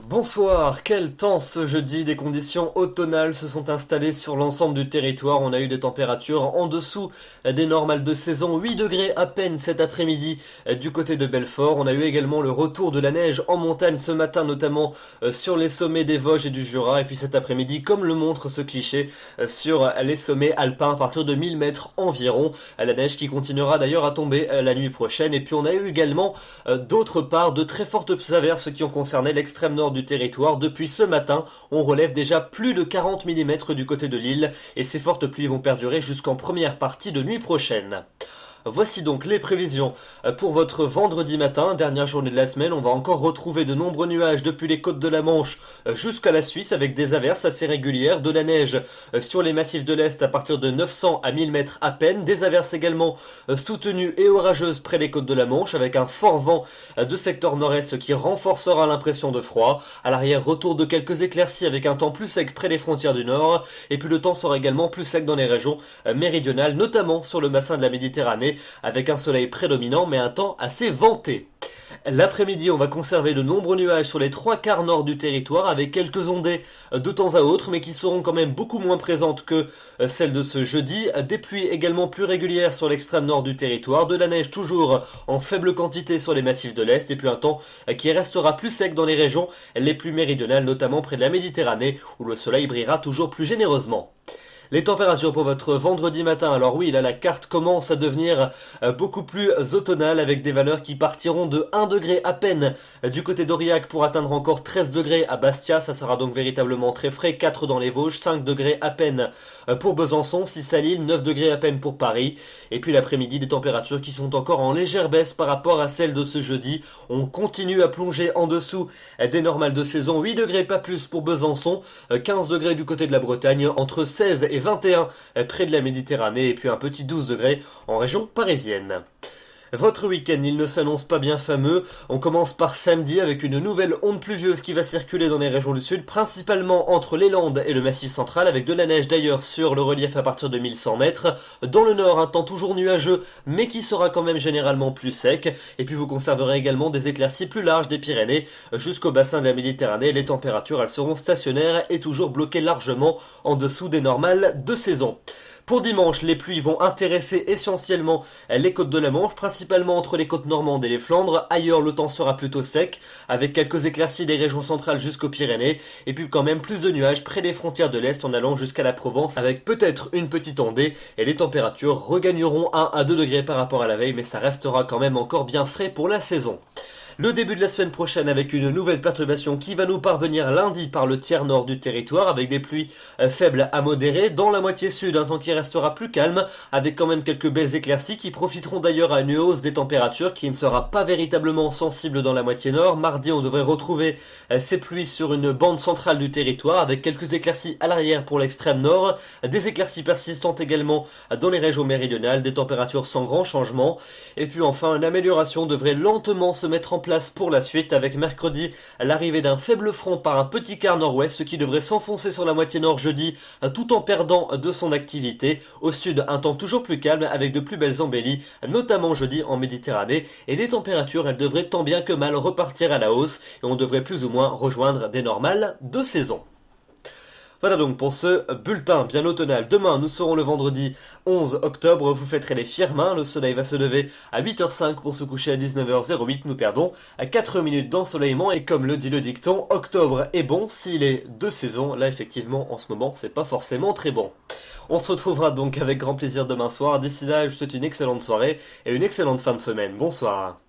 Bonsoir, quel temps ce jeudi, des conditions automnales se sont installées sur l'ensemble du territoire, on a eu des températures en dessous des normales de saison, 8 degrés à peine cet après-midi du côté de Belfort, on a eu également le retour de la neige en montagne ce matin notamment sur les sommets des Vosges et du Jura, et puis cet après-midi, comme le montre ce cliché, sur les sommets alpins à partir de 1000 mètres environ, la neige qui continuera d'ailleurs à tomber la nuit prochaine, et puis on a eu également d'autre part de très fortes averses qui ont concerné l'extrême nord du territoire. Depuis ce matin, on relève déjà plus de 40 mm du côté de l'île et ces fortes pluies vont perdurer jusqu'en première partie de nuit prochaine. Voici donc les prévisions pour votre vendredi matin, dernière journée de la semaine. On va encore retrouver de nombreux nuages depuis les côtes de la Manche jusqu'à la Suisse avec des averses assez régulières, de la neige sur les massifs de l'Est à partir de 900 à 1000 mètres à peine, des averses également soutenues et orageuses près des côtes de la Manche avec un fort vent de secteur nord-est qui renforcera l'impression de froid. À l'arrière, retour de quelques éclaircies avec un temps plus sec près des frontières du nord et puis le temps sera également plus sec dans les régions méridionales, notamment sur le bassin de la Méditerranée, avec un soleil prédominant mais un temps assez venté. L'après-midi, on va conserver de nombreux nuages sur les 3/4 nord du territoire avec quelques ondées de temps à autre mais qui seront quand même beaucoup moins présentes que celles de ce jeudi. Des pluies également plus régulières sur l'extrême nord du territoire, de la neige toujours en faible quantité sur les massifs de l'Est et puis un temps qui restera plus sec dans les régions les plus méridionales, notamment près de la Méditerranée où le soleil brillera toujours plus généreusement. Les températures pour votre vendredi matin, alors oui, là la carte commence à devenir beaucoup plus automnale avec des valeurs qui partiront de 1 degré à peine du côté d'Aurillac pour atteindre encore 13 degrés à Bastia, ça sera donc véritablement très frais, 4 dans les Vosges, 5 degrés à peine pour Besançon, 6 à Lille, 9 degrés à peine pour Paris, et puis l'après-midi des températures qui sont encore en légère baisse par rapport à celles de ce jeudi, on continue à plonger en dessous des normales de saison, 8 degrés pas plus pour Besançon, 15 degrés du côté de la Bretagne, entre 16 et 21 près de la Méditerranée et puis un petit 12 degrés en région parisienne. Votre week-end, il ne s'annonce pas bien fameux. On commence par samedi avec une nouvelle onde pluvieuse qui va circuler dans les régions du sud, principalement entre les Landes et le Massif central, avec de la neige d'ailleurs sur le relief à partir de 1100 mètres. Dans le nord, un temps toujours nuageux, mais qui sera quand même généralement plus sec. Et puis vous conserverez également des éclaircies plus larges des Pyrénées jusqu'au bassin de la Méditerranée. Les températures, elles seront stationnaires et toujours bloquées largement en dessous des normales de saison. Pour dimanche, les pluies vont intéresser essentiellement les côtes de la Manche, principalement entre les côtes normandes et les Flandres. Ailleurs, le temps sera plutôt sec, avec quelques éclaircies des régions centrales jusqu'aux Pyrénées, et puis quand même plus de nuages près des frontières de l'Est en allant jusqu'à la Provence, avec peut-être une petite ondée, et les températures regagneront 1 à 2 degrés par rapport à la veille, mais ça restera quand même encore bien frais pour la saison. Le début de la semaine prochaine avec une nouvelle perturbation qui va nous parvenir lundi par le tiers nord du territoire avec des pluies faibles à modérées. Dans la moitié sud, un temps qui restera plus calme avec quand même quelques belles éclaircies qui profiteront d'ailleurs à une hausse des températures qui ne sera pas véritablement sensible dans la moitié nord. Mardi, on devrait retrouver ces pluies sur une bande centrale du territoire avec quelques éclaircies à l'arrière pour l'extrême nord, des éclaircies persistantes également dans les régions méridionales, des températures sans grand changement. Et puis enfin, une amélioration devrait lentement se mettre en place pour la suite avec mercredi l'arrivée d'un faible front par un petit quart nord-ouest, ce qui devrait s'enfoncer sur la moitié nord jeudi tout en perdant de son activité. Au sud, un temps toujours plus calme avec de plus belles embellies, notamment jeudi en Méditerranée, et les températures elles devraient tant bien que mal repartir à la hausse et on devrait plus ou moins rejoindre des normales de saison. Voilà donc pour ce bulletin bien automnal. Demain, nous serons le vendredi 11 octobre. Vous fêterez les fières mains. Le soleil va se lever à 8h05 pour se coucher à 19h08. Nous perdons à 4 minutes d'ensoleillement. Et comme le dit le dicton, octobre est bon s'il est de saison. Là, effectivement, en ce moment, c'est pas forcément très bon. On se retrouvera donc avec grand plaisir demain soir. D'ici là, je vous souhaite une excellente soirée et une excellente fin de semaine. Bonsoir.